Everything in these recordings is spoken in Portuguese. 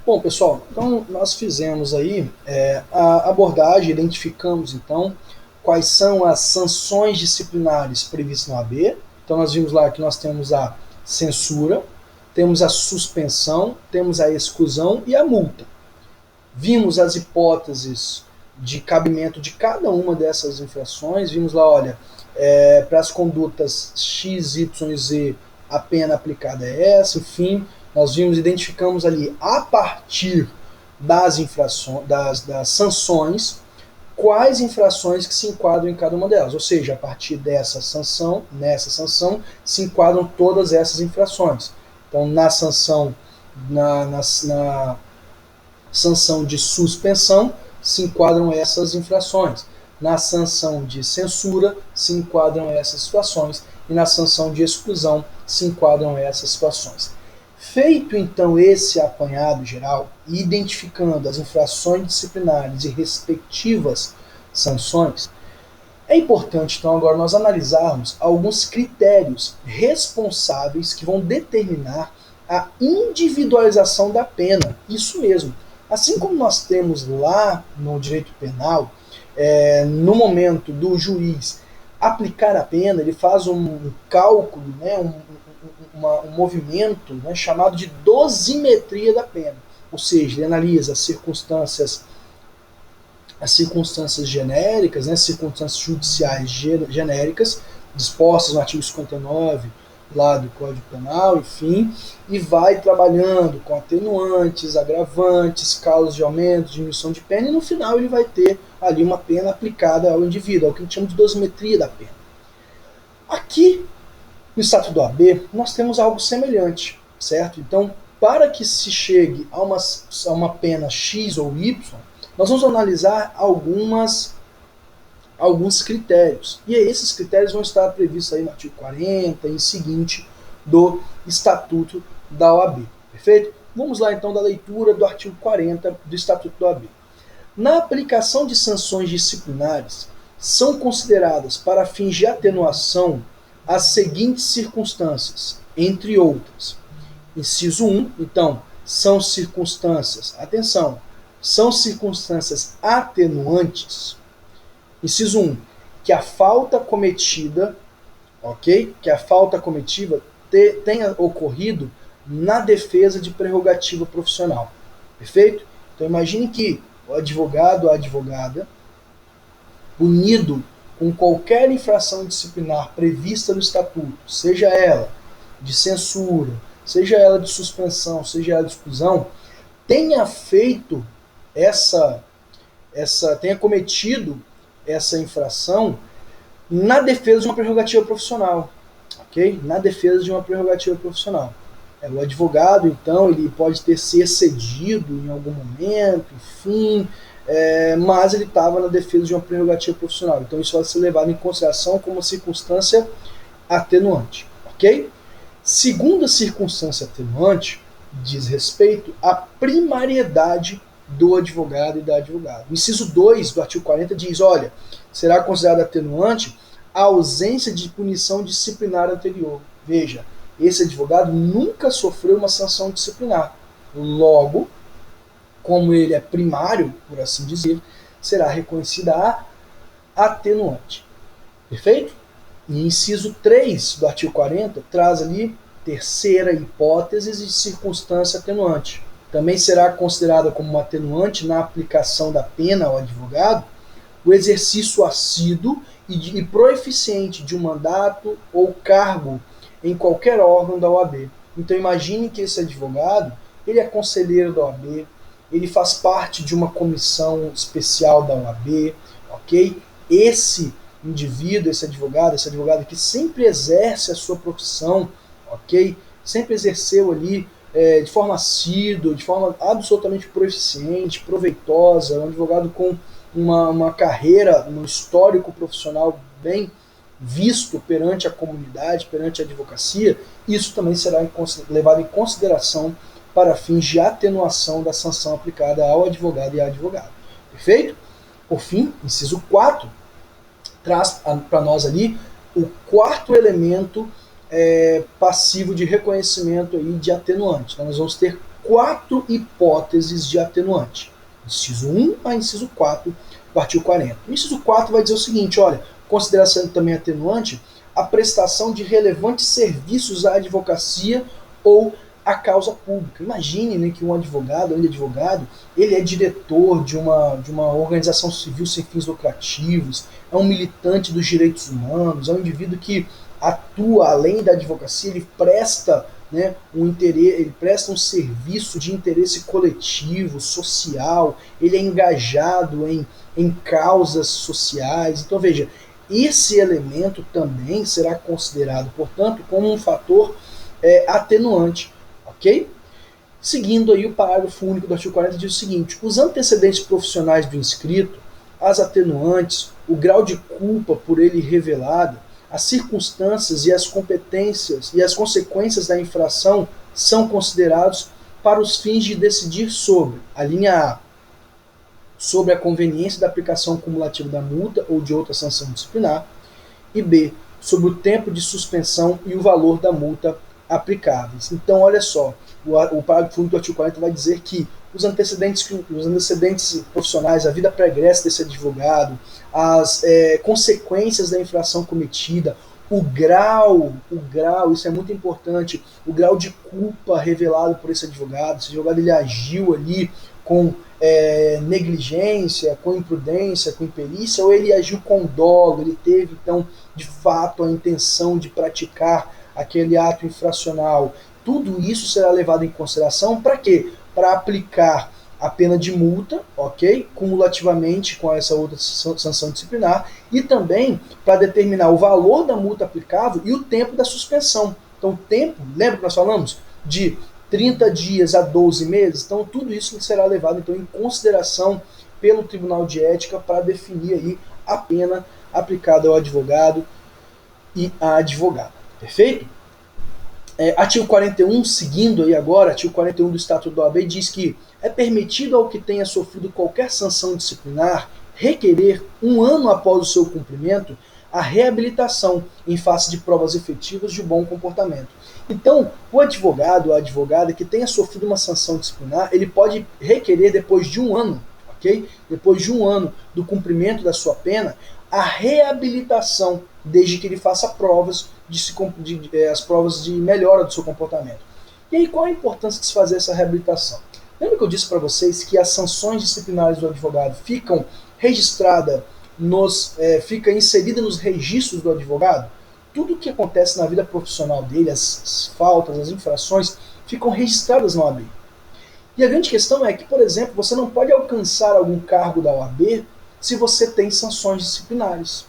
Bom, pessoal, então nós fizemos aí a abordagem, identificamos então quais são as sanções disciplinares previstas na AB. Então nós vimos lá que nós temos a censura, temos a suspensão, temos a exclusão e a multa. Vimos as hipóteses de cabimento de cada uma dessas infrações, vimos lá, olha, para as condutas X, Y e Z, a pena aplicada é essa, enfim, nós vimos, identificamos ali, a partir das infrações, das sanções, quais infrações que se enquadram em cada uma delas, ou seja, a partir dessa sanção, nessa sanção, se enquadram todas essas infrações. Então, na sanção, na sanção de suspensão, se enquadram essas infrações. Na sanção de censura, se enquadram essas situações. E na sanção de exclusão, se enquadram essas situações. Feito então esse apanhado geral, e identificando as infrações disciplinares e respectivas sanções, é importante então agora nós analisarmos alguns critérios responsáveis que vão determinar a individualização da pena. Isso mesmo. Assim como nós temos lá no direito penal, no momento do juiz aplicar a pena, ele faz um cálculo, né, um movimento, né, chamado de dosimetria da pena. Ou seja, ele analisa as circunstâncias genéricas, né, circunstâncias judiciais genéricas, dispostas no artigo 59 lá do Código Penal, enfim, e vai trabalhando com atenuantes, agravantes, causas de aumento, diminuição de pena, e no final ele vai ter ali uma pena aplicada ao indivíduo, é o que a gente chama de dosimetria da pena. Aqui, no Estatuto do AB, nós temos algo semelhante, certo? Então, para que se chegue a uma pena X ou Y, nós vamos analisar alguns critérios. E esses critérios vão estar previstos aí no artigo 40 e seguinte do Estatuto da OAB. Perfeito? Vamos lá então da leitura do artigo 40 do Estatuto da OAB. Na aplicação de sanções disciplinares, são consideradas para fins de atenuação as seguintes circunstâncias, entre outras. Inciso 1, então, são circunstâncias, atenção, são circunstâncias atenuantes. Inciso 1, que a falta cometida, ok? Que a falta cometida tenha ocorrido na defesa de prerrogativa profissional. Perfeito? Então imagine que o advogado ou a advogada, punido com qualquer infração disciplinar prevista no Estatuto, seja ela de censura, seja ela de suspensão, seja ela de exclusão, tenha feito tenha cometido essa infração na defesa de uma prerrogativa profissional, ok? Na defesa de uma prerrogativa profissional. O advogado, então, ele pode ter se excedido em algum momento, enfim, mas ele estava na defesa de uma prerrogativa profissional. Então isso vai ser levado em consideração como uma circunstância atenuante, ok? Segunda circunstância atenuante diz respeito à primariedade do advogado e da advogada. O inciso 2 do artigo 40 diz, olha, será considerada atenuante a ausência de punição disciplinar anterior. Veja, esse advogado nunca sofreu uma sanção disciplinar. Logo, como ele é primário, por assim dizer, será reconhecida a atenuante. Perfeito? E inciso 3 do artigo 40 traz ali terceira hipótese de circunstância atenuante. Também será considerada como uma atenuante na aplicação da pena ao advogado o exercício assíduo e proeficiente de um mandato ou cargo em qualquer órgão da OAB. Então imagine que esse advogado, ele é conselheiro da OAB, ele faz parte de uma comissão especial da OAB, ok? Esse indivíduo, esse advogado que sempre exerce a sua profissão, ok? Sempre exerceu ali de forma assídua, de forma absolutamente proeficiente, proveitosa, um advogado com uma carreira, um histórico profissional bem visto perante a comunidade, perante a advocacia, isso também será levado em consideração para fins de atenuação da sanção aplicada ao advogado e à advogada. Perfeito? Por fim, inciso 4, traz para nós ali o quarto elemento passivo de reconhecimento aí de atenuante. Então, nós vamos ter 4 hipóteses de atenuante. Inciso 1 a inciso 4 do artigo 40. O inciso 4 vai dizer o seguinte, olha, consideração também atenuante a prestação de relevantes serviços à advocacia ou à causa pública. Imagine, né, que um advogado, ele é diretor de uma organização civil sem fins lucrativos, é um militante dos direitos humanos, é um indivíduo que atua além da advocacia, ele presta, né, ele presta um serviço de interesse coletivo, social, ele é engajado em causas sociais. Então veja, esse elemento também será considerado, portanto, como um fator atenuante, ok? Seguindo aí o parágrafo único do artigo 40 diz o seguinte, os antecedentes profissionais do inscrito, as atenuantes, o grau de culpa por ele revelado, as circunstâncias e as competências e as consequências da infração são considerados para os fins de decidir sobre a linha A, sobre a conveniência da aplicação cumulativa da multa ou de outra sanção disciplinar, e B, sobre o tempo de suspensão e o valor da multa aplicáveis. Então, olha só, o parágrafo único do artigo 40 vai dizer que os antecedentes profissionais, a vida pregressa desse advogado, as consequências da infração cometida, o grau, isso é muito importante, o grau de culpa revelado por esse advogado ele agiu ali com negligência, com imprudência, com imperícia, ou ele agiu com dolo, ele teve, então, de fato, a intenção de praticar aquele ato infracional. Tudo isso será levado em consideração para quê? Para aplicar a pena de multa, ok? Cumulativamente com essa outra sanção disciplinar, e também para determinar o valor da multa aplicável e o tempo da suspensão. Então, o tempo, lembra que nós falamos? De 30 dias a 12 meses, então tudo isso será levado então, em consideração pelo Tribunal de Ética para definir aí a pena aplicada ao advogado e à advogada. Perfeito? Artigo 41, seguindo aí agora, artigo 41 do Estatuto da OAB diz que é permitido ao que tenha sofrido qualquer sanção disciplinar requerer, 1 ano após o seu cumprimento, a reabilitação em face de provas efetivas de bom comportamento. Então, o advogado ou a advogada que tenha sofrido uma sanção disciplinar, ele pode requerer depois de 1 ano, ok? Depois de 1 ano do cumprimento da sua pena, a reabilitação, desde que ele faça provas as provas de melhora do seu comportamento. E aí, qual a importância de se fazer essa reabilitação? Lembra que eu disse para vocês que as sanções disciplinares do advogado ficam registradas, fica inserida nos registros do advogado? Tudo o que acontece na vida profissional dele, as faltas, as infrações, ficam registradas na OAB. E a grande questão é que, por exemplo, você não pode alcançar algum cargo da OAB se você tem sanções disciplinares.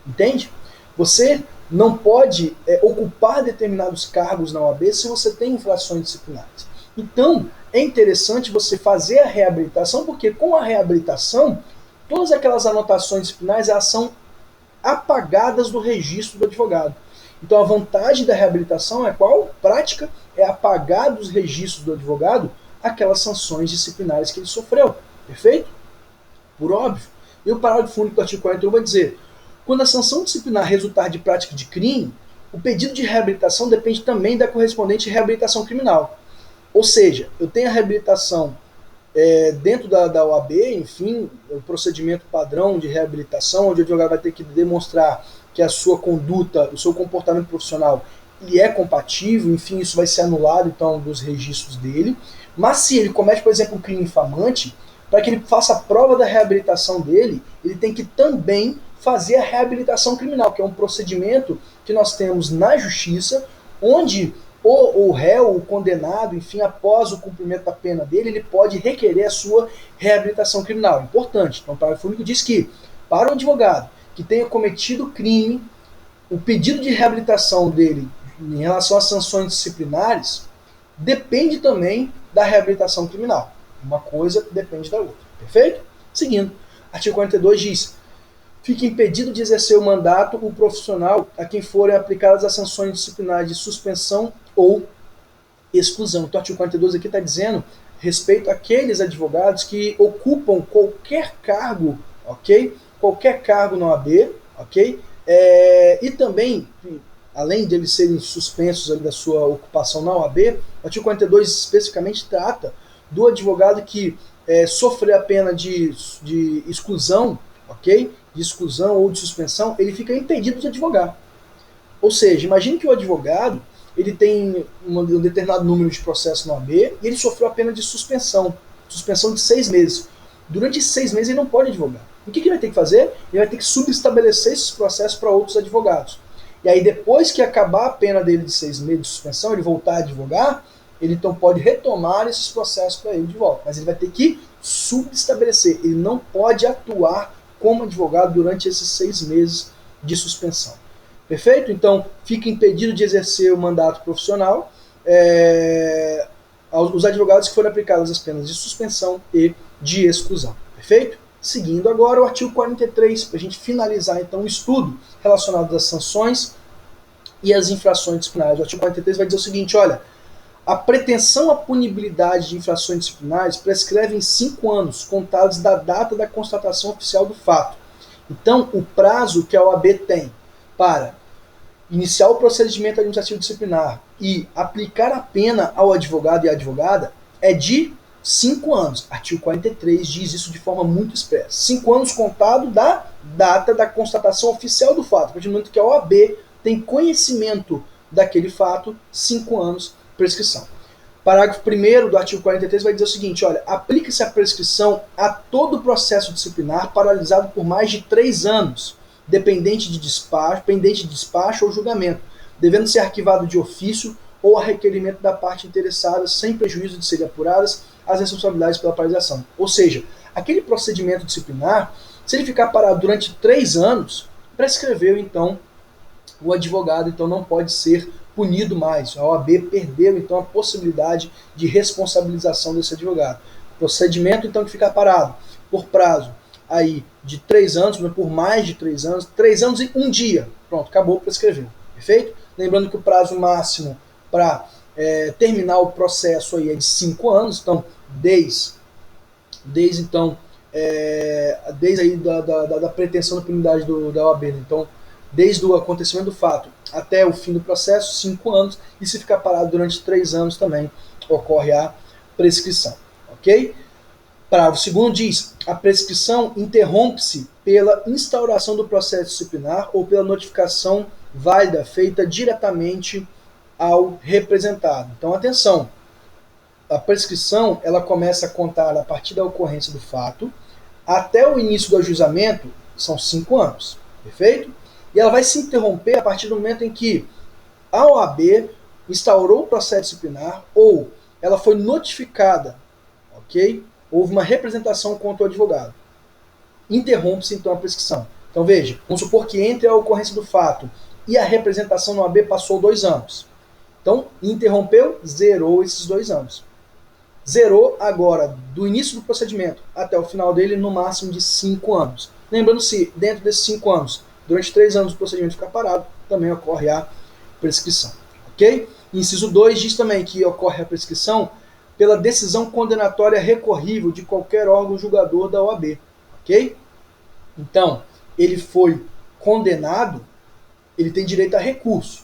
Entende? Você não pode ocupar determinados cargos na OAB se você tem infrações disciplinares. Então, é interessante você fazer a reabilitação, porque com a reabilitação, todas aquelas anotações disciplinares elas são apagadas do registro do advogado. Então, a vantagem da reabilitação é qual? Prática é apagar dos registros do advogado aquelas sanções disciplinares que ele sofreu. Perfeito? Por óbvio. E o parágrafo único do artigo 41 vai dizer: quando a sanção disciplinar resultar de prática de crime, o pedido de reabilitação depende também da correspondente reabilitação criminal. Ou seja, eu tenho a reabilitação dentro da OAB, enfim, o procedimento padrão de reabilitação, onde o advogado vai ter que demonstrar que a sua conduta, o seu comportamento profissional, ele é compatível, enfim, isso vai ser anulado, então, dos registros dele. Mas se ele comete, por exemplo, um crime infamante, para que ele faça a prova da reabilitação dele, ele tem que também fazer a reabilitação criminal, que é um procedimento que nós temos na justiça, onde o réu, o condenado, enfim, após o cumprimento da pena dele, ele pode requerer a sua reabilitação criminal. Importante. Então, o parágrafo único diz que, para o advogado que tenha cometido crime, o pedido de reabilitação dele em relação às sanções disciplinares depende também da reabilitação criminal. Uma coisa depende da outra. Perfeito? Seguindo. Artigo 42 diz: fica impedido de exercer o mandato o profissional a quem forem aplicadas as sanções disciplinares de suspensão ou exclusão. Então, o artigo 42 aqui está dizendo respeito àqueles advogados que ocupam qualquer cargo, ok? Qualquer cargo na OAB, ok? E também além de eles serem suspensos ali da sua ocupação na OAB, o artigo 42 especificamente trata do advogado que sofrer a pena de exclusão, ok? De exclusão ou de suspensão, ele fica impedido de advogar. Ou seja, imagine que o advogado ele tem um determinado número de processos na OAB e ele sofreu a pena de suspensão de 6 meses. Durante esses 6 meses ele não pode advogar. O que ele vai ter que fazer? Ele vai ter que subestabelecer esses processos para outros advogados. E aí depois que acabar a pena dele de 6 meses de suspensão, ele voltar a advogar, ele então pode retomar esses processos para ele de volta. Mas ele vai ter que subestabelecer. Ele não pode atuar como advogado durante esses 6 meses de suspensão. Perfeito? Então, fica impedido de exercer o mandato profissional os advogados que forem aplicadas as penas de suspensão e de exclusão. Perfeito? Seguindo agora o artigo 43, para a gente finalizar então o estudo relacionado às sanções e às infrações disciplinares. O artigo 43 vai dizer o seguinte, olha, a pretensão à punibilidade de infrações disciplinares prescreve em 5 anos, contados da data da constatação oficial do fato. Então, o prazo que a OAB tem para iniciar o procedimento administrativo disciplinar e aplicar a pena ao advogado e à advogada é de 5 anos. Artigo 43 diz isso de forma muito expressa. 5 anos contado da data da constatação oficial do fato. A partir do momento que a OAB tem conhecimento daquele fato, 5 anos prescrição. Parágrafo 1º do artigo 43 vai dizer o seguinte, olha, aplica-se a prescrição a todo processo disciplinar paralisado por mais de 3 anos, pendente de despacho ou julgamento, devendo ser arquivado de ofício ou a requerimento da parte interessada, sem prejuízo de serem apuradas as responsabilidades pela paralisação. Ou seja, aquele procedimento disciplinar, se ele ficar parado durante 3 anos, prescreveu então o advogado, então não pode ser punido mais. A OAB perdeu então a possibilidade de responsabilização desse advogado. O procedimento então que ficar parado por prazo aí de 3 anos, por mais de 3 anos, 3 anos e 1 dia, pronto, acabou, prescreveu, perfeito? Lembrando que o prazo máximo para terminar o processo aí é de 5 anos, então desde aí da pretensão da penalidade da OAB, né? Então desde o acontecimento do fato até o fim do processo, 5 anos, e se ficar parado durante 3 anos também ocorre a prescrição, ok? Parágrafo 2º diz, a prescrição interrompe-se pela instauração do processo disciplinar ou pela notificação válida feita diretamente ao representado. Então, atenção, a prescrição ela começa a contar a partir da ocorrência do fato até o início do ajuizamento, são 5 anos, perfeito? E ela vai se interromper a partir do momento em que a OAB instaurou o processo disciplinar ou ela foi notificada, ok? Houve uma representação contra o advogado. Interrompe-se então a prescrição. Então veja, vamos supor que entre a ocorrência do fato e a representação na OAB passou 2 anos. Então, interrompeu, zerou esses 2 anos. Zerou agora, do início do procedimento até o final dele, no máximo de 5 anos. Lembrando-se, dentro desses 5 anos, durante 3 anos o procedimento ficar parado, também ocorre a prescrição. Ok? Inciso 2 diz também que ocorre a prescrição pela decisão condenatória recorrível de qualquer órgão julgador da OAB. Ok? Então, ele foi condenado, ele tem direito a recurso.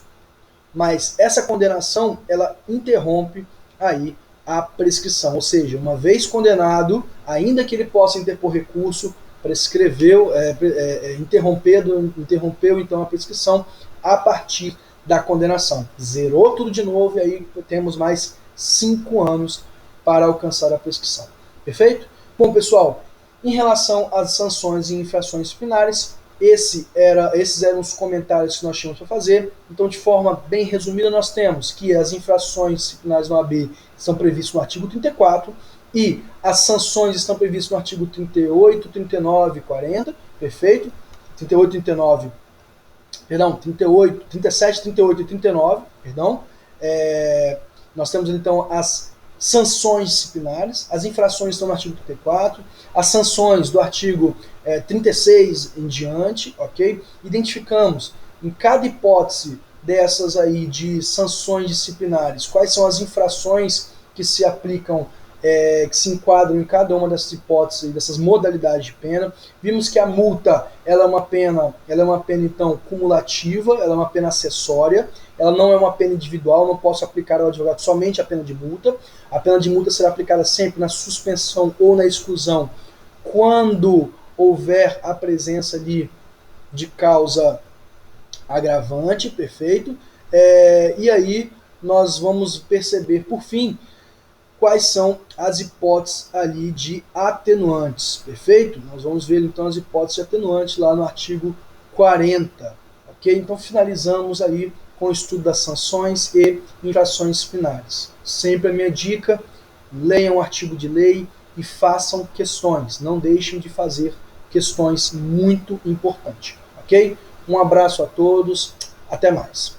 Mas essa condenação, ela interrompe aí a prescrição. Ou seja, uma vez condenado, ainda que ele possa interpor recurso, prescreveu, interrompeu então a prescrição a partir da condenação. Zerou tudo de novo e aí temos mais 5 anos para alcançar a prescrição. Perfeito? Bom, pessoal, em relação às sanções e infrações disciplinares, esses eram os comentários que nós tínhamos para fazer. Então, de forma bem resumida, nós temos que as infrações disciplinares no OAB estão previstas no artigo 34 e as sanções estão previstas no artigo 38, 39 e 40, perfeito? 38, 39, perdão, 38, 37, 38 e 39, perdão. Nós temos então as sanções disciplinares, as infrações estão no artigo 34, as sanções do artigo 36 em diante, ok? Identificamos em cada hipótese dessas aí de sanções disciplinares quais são as infrações que se aplicam que se enquadram em cada uma dessas hipóteses, dessas modalidades de pena. Vimos que a multa ela é uma pena então cumulativa, ela é uma pena acessória, ela não é uma pena individual, não posso aplicar ao advogado somente a pena de multa. A pena de multa será aplicada sempre na suspensão ou na exclusão, quando houver a presença ali de causa agravante, perfeito? E aí nós vamos perceber, por fim, quais são as hipóteses ali de atenuantes, perfeito? Nós vamos ver então as hipóteses de atenuantes lá no artigo 40, ok? Então finalizamos aí com o estudo das sanções e infrações finais. Sempre a minha dica, leiam o artigo de lei e façam questões, não deixem de fazer questões, muito importante, ok? Um abraço a todos, até mais.